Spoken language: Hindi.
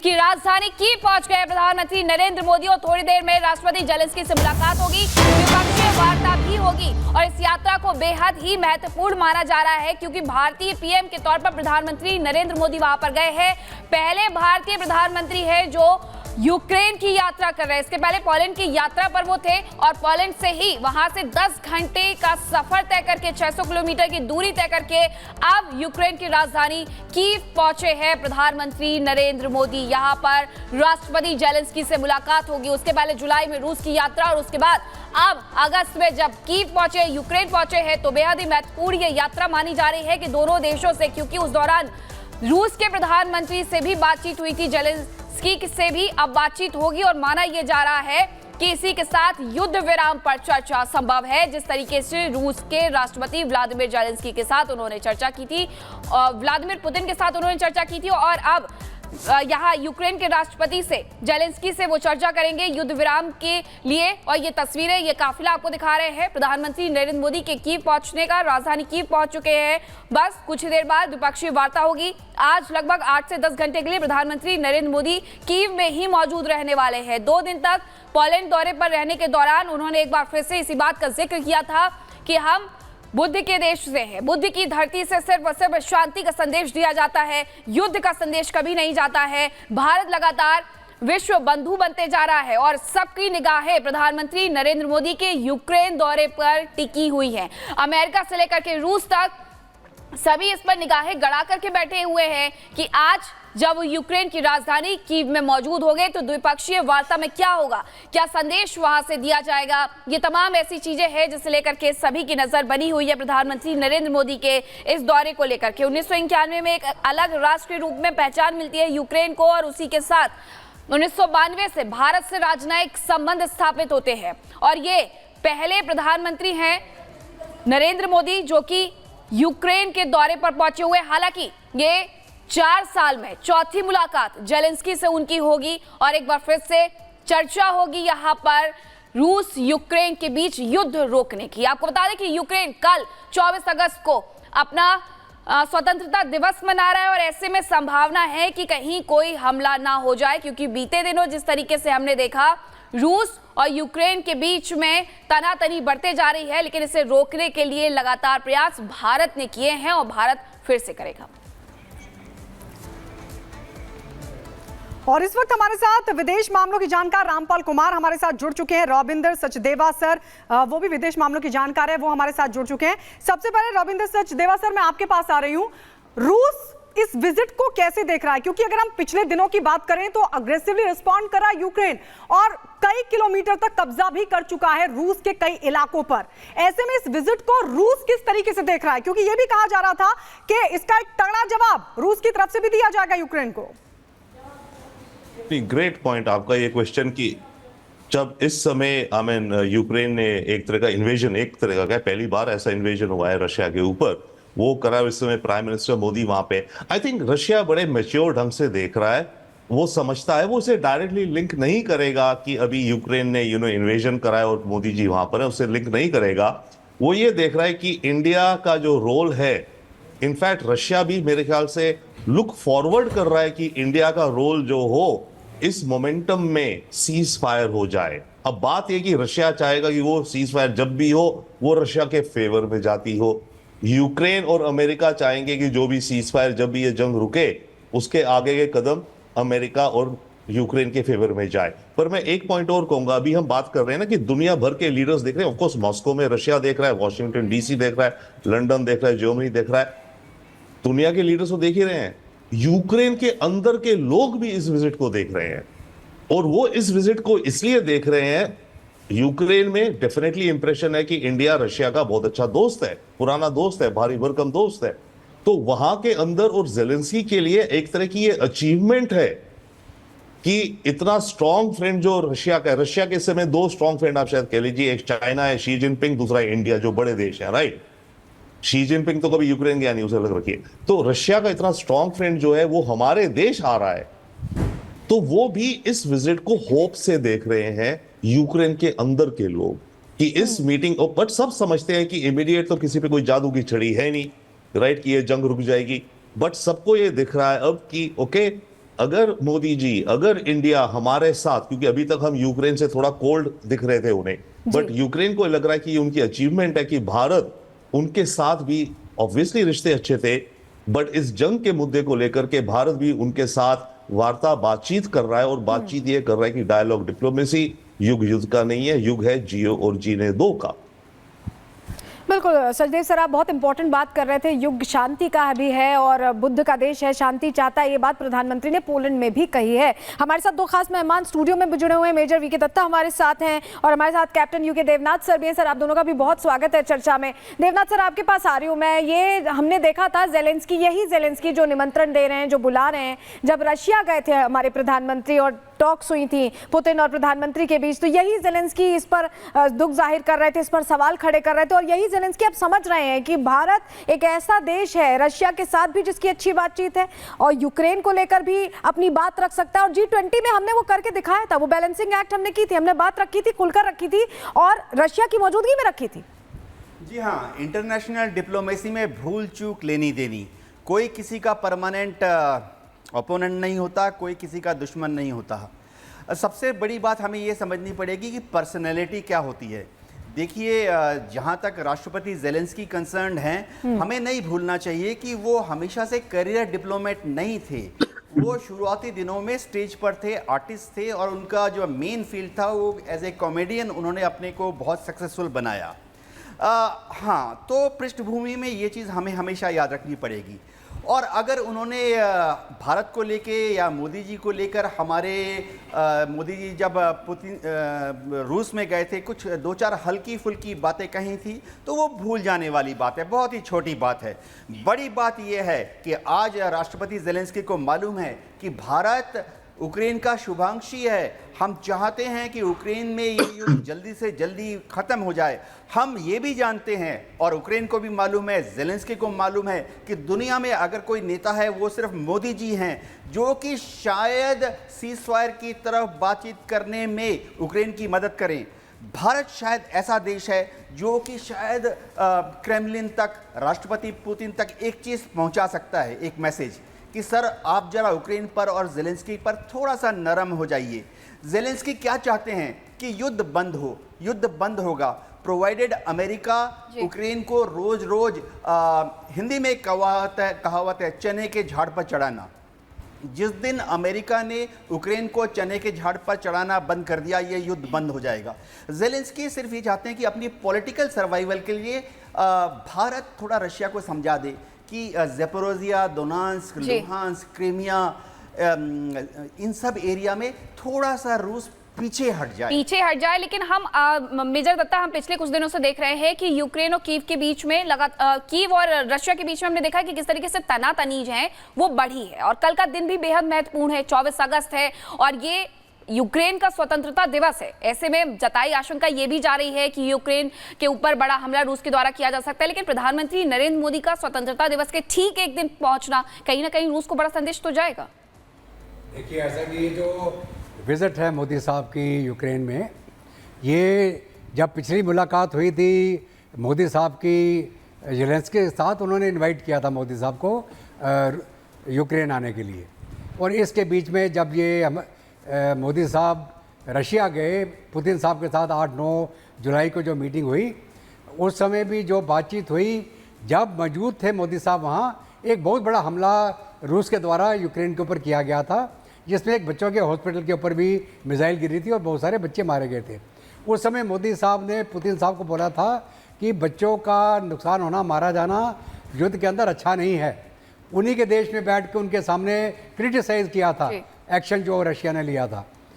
की राजधानी कीव पहुंच गए प्रधानमंत्री नरेंद्र मोदी और थोड़ी देर में राष्ट्रपति जेलेंस्की से मुलाकात होगी, द्विपक्षीय वार्ता भी होगी और इस यात्रा को बेहद ही महत्वपूर्ण माना जा रहा है क्योंकि भारतीय पीएम के तौर पर प्रधानमंत्री नरेंद्र मोदी वहां पर गए हैं। पहले भारतीय प्रधानमंत्री है जो यूक्रेन की यात्रा कर रहे हैं। इसके पहले पोलैंड की यात्रा पर वो थे और पोलैंड से ही वहां से 10 घंटे का सफर तय करके 600 किलोमीटर की दूरी तय करके अब यूक्रेन की राजधानी कीव पहुंचे हैं प्रधानमंत्री नरेंद्र मोदी। यहां पर राष्ट्रपति जेलेंस्की से मुलाकात होगी। उसके पहले जुलाई में रूस की यात्रा और उसके बाद अब अगस्त में जब कीव पहुंचे, यूक्रेन पहुंचे हैं तो बेहद ही महत्वपूर्ण ये यात्रा मानी जा रही है कि दोनों देशों से, क्योंकि उस दौरान रूस के प्रधानमंत्री से भी बातचीत हुई थी, जेलेंस्की से भी अब बातचीत होगी और माना यह जा रहा है कि इसी के साथ युद्ध विराम पर चर्चा संभव है। जिस तरीके से रूस के राष्ट्रपति व्लादिमीर जेलेंस्की के साथ उन्होंने चर्चा की थी और व्लादिमीर पुतिन के साथ उन्होंने चर्चा की थी और अब यहाँ यूक्रेन के राष्ट्रपति से, जेलेंस्की से वो चर्चा करेंगे युद्ध विराम के लिए। और ये तस्वीरें, ये काफिला आपको दिखा रहे हैं प्रधानमंत्री नरेंद्र मोदी के कीव पहुंचने का। राजधानी कीव पहुंच चुके हैं। बस कुछ ही देर बाद द्विपक्षीय वार्ता होगी। आज लगभग 8 से 10 घंटे के लिए प्रधानमंत्री नरेंद्र मोदी कीव में ही मौजूद रहने वाले हैं। 2 दिन तक पोलैंड दौरे पर रहने के दौरान उन्होंने एक बार फिर से इसी बात का जिक्र किया था कि हम बुद्ध के देश से है, बुद्ध की धरती से सिर्फ और सिर्फ शांति का संदेश दिया जाता है, युद्ध का संदेश कभी नहीं जाता है। भारत लगातार विश्व बंधु बनते जा रहा है और सबकी निगाहें प्रधानमंत्री नरेंद्र मोदी के यूक्रेन दौरे पर टिकी हुई है। अमेरिका से लेकर के रूस तक सभी इस पर निगाहें गड़ा करके बैठे हुए हैं कि आज जब यूक्रेन की राजधानी कीव में मौजूद हो गए तो द्विपक्षीय वार्ता में क्या होगा, क्या संदेश वहां से दिया जाएगा। ये तमाम ऐसी चीजें हैं जिसे लेकर के सभी की नजर बनी हुई है प्रधानमंत्री नरेंद्र मोदी के इस दौरे को लेकर के। 1991 में एक अलग राष्ट्र के रूप में पहचान मिलती है यूक्रेन को और उसी के साथ 1992 से भारत से राजनयिक संबंध स्थापित होते हैं और ये पहले प्रधानमंत्री हैं नरेंद्र मोदी जो कि यूक्रेन के दौरे पर पहुंचे हुए। हालांकि ये 4 साल में चौथी मुलाकात जेलेंस्की से उनकी होगी और एक बार फिर से चर्चा होगी यहां पर रूस यूक्रेन के बीच युद्ध रोकने की। आपको बता दें कि यूक्रेन कल 24 अगस्त को अपना स्वतंत्रता दिवस मना रहा है और ऐसे में संभावना है कि कहीं कोई हमला ना हो जाए, क्योंकि बीते दिनों जिस तरीके से हमने देखा रूस और यूक्रेन के बीच में तनातनी बढ़ते जा रही है, लेकिन इसे रोकने के लिए लगातार प्रयास भारत ने किए हैं और भारत फिर से करेगा। और इस वक्त हमारे साथ विदेश मामलों की जानकार रामपाल कुमार हमारे साथ जुड़ चुके हैं। रविंदर सचदेवा सर, वो भी विदेश मामलों की जानकार है, वो हमारे साथ जुड़ चुके हैं। सबसे पहले रविंदर सचदेवा सर, मैं आपके पास आ रही हूँ। रूस इस विजिट को कैसे देख रहा है, क्योंकि अगर हम पिछले दिनों की बात करें तो अग्रेसिवली रिस्पॉन्ड करा यूक्रेन और कई किलोमीटर तक कब्जा भी कर चुका है रूस के कई इलाकों पर। ऐसे में इस विजिट को रूस किस तरीके से देख रहा है, क्योंकि यह भी कहा जा रहा था कि इसका एक तगड़ा जवाब रूस की तरफ से भी दिया जाएगा यूक्रेन को। ग्रेट पॉइंट आपका ये क्वेश्चन कि जब इस समय यूक्रेन ने एक तरह का इन्वेजन, एक तरह का पहली बार ऐसा इन्वेजन हुआ है रशिया के ऊपर, वो करा इस समय प्राइम मिनिस्टर मोदी वहां पे। आई थिंक रशिया बड़े मैच्योर ढंग से देख रहा है, वो समझता है, वो उसे डायरेक्टली लिंक नहीं करेगा कि अभी यूक्रेन ने इन्वेजन करा है और मोदी जी वहां पर है, उससे लिंक नहीं करेगा। वो ये देख रहा है कि इंडिया का जो रोल है, इनफैक्ट रशिया भी मेरे ख्याल से लुक फॉरवर्ड कर रहा है कि इंडिया का रोल जो हो इस मोमेंटम में सीज फायर हो जाए। अब बात यह कि रशिया चाहेगा कि वो सीज फायर जब भी हो वो रशिया के फेवर में जाती हो। यूक्रेन और अमेरिका चाहेंगे कि जो भी सीज फायर, जब भी ये जंग रुके, उसके आगे के कदम अमेरिका और यूक्रेन के फेवर में जाए। पर मैं एक पॉइंट और कहूंगा, अभी हम बात कर रहे हैं ना कि दुनिया भर के लीडर्स देख रहे हैं। ऑफकोर्स मॉस्को में रशिया देख रहा है, वॉशिंगटन डीसी देख रहा है, लंदन देख रहा है, जर्मनी देख रहा है, दुनिया के लीडर्स को देख ही रहे हैं। यूक्रेन के अंदर के लोग भी इस विजिट को देख रहे हैं और वो इस विजिट को इसलिए देख रहे हैं, यूक्रेन में डेफिनेटली इंप्रेशन है कि इंडिया रशिया का बहुत अच्छा दोस्त है, पुराना दोस्त है, भारी भरकम दोस्त है। तो वहां के अंदर और जेलेंस्की के लिए एक तरह की ये अचीवमेंट है कि इतना स्ट्रॉन्ग फ्रेंड जो रशिया का है, रशिया के समय 2 स्ट्रॉन्ग फ्रेंड आप शायद कह लीजिए, एक चाइना है शी जिनपिंग, दूसरा इंडिया, जो बड़े देश है, राइट। शी जिनपिंग तो कभी यूक्रेन गया नहीं, उसे अलग रखिए। तो रशिया का इतना स्ट्रॉन्ग फ्रेंड जो है वो हमारे देश आ रहा है, तो वो भी इस विजिट को होप से देख रहे हैं यूक्रेन के अंदर के लोग कि इस मीटिंग, बट सब समझते हैं कि इमीडिएट तो किसी पे कोई जादू की छड़ी है नहीं, राइट, कि ये जंग रुक जाएगी। बट सबको ये दिख रहा है अब कि ओके, अगर मोदी जी, अगर इंडिया हमारे साथ, क्योंकि अभी तक हम यूक्रेन से थोड़ा कोल्ड दिख रहे थे उन्हें, बट यूक्रेन को लग रहा है कि ये उनकी अचीवमेंट है कि भारत उनके साथ भी, ऑब्वियसली रिश्ते अच्छे थे, बट इस जंग के मुद्दे को लेकर के भारत भी उनके साथ बातचीत कर रहा है, और बातचीत ये कर रहा है कि डायलॉग डिप्लोमेसी, युग युद्ध का नहीं है, युग है जियो और जीने दो का। बिल्कुल सचदेव सर, आप बहुत इंपॉर्टेंट बात कर रहे थे, युग शांति का भी है और बुद्ध का देश है, शांति चाहता है, ये बात प्रधानमंत्री ने पोलैंड में भी कही है। हमारे साथ दो खास मेहमान स्टूडियो में जुड़े हुए हैं, मेजर वीके दत्ता हमारे साथ हैं और हमारे साथ कैप्टन यूके देवनाथ सर भी हैं। सर, आप दोनों का भी बहुत स्वागत है चर्चा में। देवनाथ सर, आपके पास आ रही हूँ मैं। ये हमने देखा था जेलेंस्की, यही जेलेंस्की जो निमंत्रण दे रहे हैं, जो बुला रहे हैं, जब रशिया गए थे हमारे प्रधानमंत्री और टॉक्स हुई थी पुतिन और प्रधानमंत्री के बीच, तो यही जेलेंस्की इस पर दुख जाहिर कर रहे थे, इस पर सवाल खड़े कर रहे थे। और यही जेलेंस्की आप समझ रहे हैं कि भारत एक ऐसा देश है रशिया के साथ भी जिसकी अच्छी बातचीत है और यूक्रेन को लेकर भी अपनी बात रख सकता है। और G20 में हमने वो करके दिखाया था, वो बैलेंसिंग एक्ट हमने की थी, हमने बात रखी थी, खुलकर रखी थी और रशिया की मौजूदगी में रखी थी। जी हाँ, इंटरनेशनल डिप्लोमेसी में भूल चूक लेनी देनी, कोई किसी का परमानेंट ओपोनेंट नहीं होता, कोई किसी का दुश्मन नहीं होता। सबसे बड़ी बात हमें ये समझनी पड़ेगी कि पर्सनैलिटी क्या होती है। देखिए, जहाँ तक राष्ट्रपति जेलेंस्की कंसर्न हैं, हमें नहीं भूलना चाहिए कि वो हमेशा से करियर डिप्लोमेट नहीं थे। वो शुरुआती दिनों में स्टेज पर थे, आर्टिस्ट थे और उनका जो मेन फील्ड था वो एज ए कॉमेडियन उन्होंने अपने को बहुत सक्सेसफुल बनाया। हाँ, तो पृष्ठभूमि में ये चीज़ हमें हमेशा याद रखनी पड़ेगी। और अगर उन्होंने भारत को लेके या मोदी जी को लेकर, हमारे मोदी जी जब पुतिन रूस में गए थे, कुछ दो चार हल्की फुल्की बातें कही थी, तो वो भूल जाने वाली बात है, बहुत ही छोटी बात है। बड़ी बात यह है कि आज राष्ट्रपति जेलेंस्की को मालूम है कि भारत यूक्रेन का शुभांशी है। हम चाहते हैं कि यूक्रेन में ये युद्ध जल्दी से जल्दी ख़त्म हो जाए। हम ये भी जानते हैं और यूक्रेन को भी मालूम है, जेलेंस्की को मालूम है कि दुनिया में अगर कोई नेता है वो सिर्फ मोदी जी हैं, जो कि शायद सीज़फायर की तरफ बातचीत करने में यूक्रेन की मदद करें। भारत शायद ऐसा देश है जो कि शायद क्रेमलिन तक, राष्ट्रपति पुतिन तक एक चीज़ पहुंचा सकता है, एक मैसेज कि सर आप जरा यूक्रेन पर और जेलेंस्की पर थोड़ा सा नरम हो जाइए। जेलेंस्की क्या चाहते हैं कि युद्ध बंद हो, युद्ध बंद होगा प्रोवाइडेड अमेरिका यूक्रेन को रोज रोज हिंदी में कहावत है चने के झाड़ पर चढ़ाना। जिस दिन अमेरिका ने यूक्रेन को चने के झाड़ पर चढ़ाना बंद कर दिया, ये युद्ध बंद हो जाएगा। जेलेंस्की सिर्फ ये चाहते हैं कि अपनी पॉलिटिकल सर्वाइवल के लिए भारत थोड़ा रशिया को समझा दे कि ज़ेपोरोजिया, दोनेत्स्क, लुहांस्क, क्रीमिया, इन सब एरिया में थोड़ा सा रूस पीछे हट जाए। लेकिन हम मेजर दत्ता, हम पिछले कुछ दिनों से देख रहे हैं कि यूक्रेन और कीव के बीच में कीव और रशिया के बीच में हमने देखा कि किस तरीके से तनातनीज है वो बढ़ी है। और कल का दिन भी बेहद महत्वपूर्ण है, 24 अगस्त है और ये यूक्रेन का स्वतंत्रता दिवस है। ऐसे में जताई आशंका ये भी जा रही है कि यूक्रेन के ऊपर बड़ा हमला रूस के द्वारा किया जा सकता है। लेकिन प्रधानमंत्री नरेंद्र मोदी का स्वतंत्रता दिवस के ठीक एक दिन पहुंचना कहीं ना कहीं रूस को बड़ा संदेश तो जाएगा। देखिए, ऐसा कि ये जो विजिट है मोदी साहब की यूक्रेन में, ये जब पिछली मुलाकात हुई थी मोदी साहब की जेलेंस्की के साथ, उन्होंने इनवाइट किया था मोदी साहब को यूक्रेन आने के लिए। और इसके बीच में जब ये मोदी साहब रशिया गए पुतिन साहब के साथ 8-9 जुलाई को जो मीटिंग हुई, उस समय भी जो बातचीत हुई, जब मौजूद थे मोदी साहब वहाँ, एक बहुत बड़ा हमला रूस के द्वारा यूक्रेन के ऊपर किया गया था, जिसमें एक बच्चों के हॉस्पिटल के ऊपर भी मिसाइल गिरी थी और बहुत सारे बच्चे मारे गए थे। उस समय मोदी साहब ने पुतिन साहब को बोला था कि बच्चों का नुकसान होना, मारा जाना युद्ध के अंदर अच्छा नहीं है। उन्हीं के देश में बैठ के उनके सामने क्रिटिसाइज़ किया था एक्शन जो रशिया ने लिया था।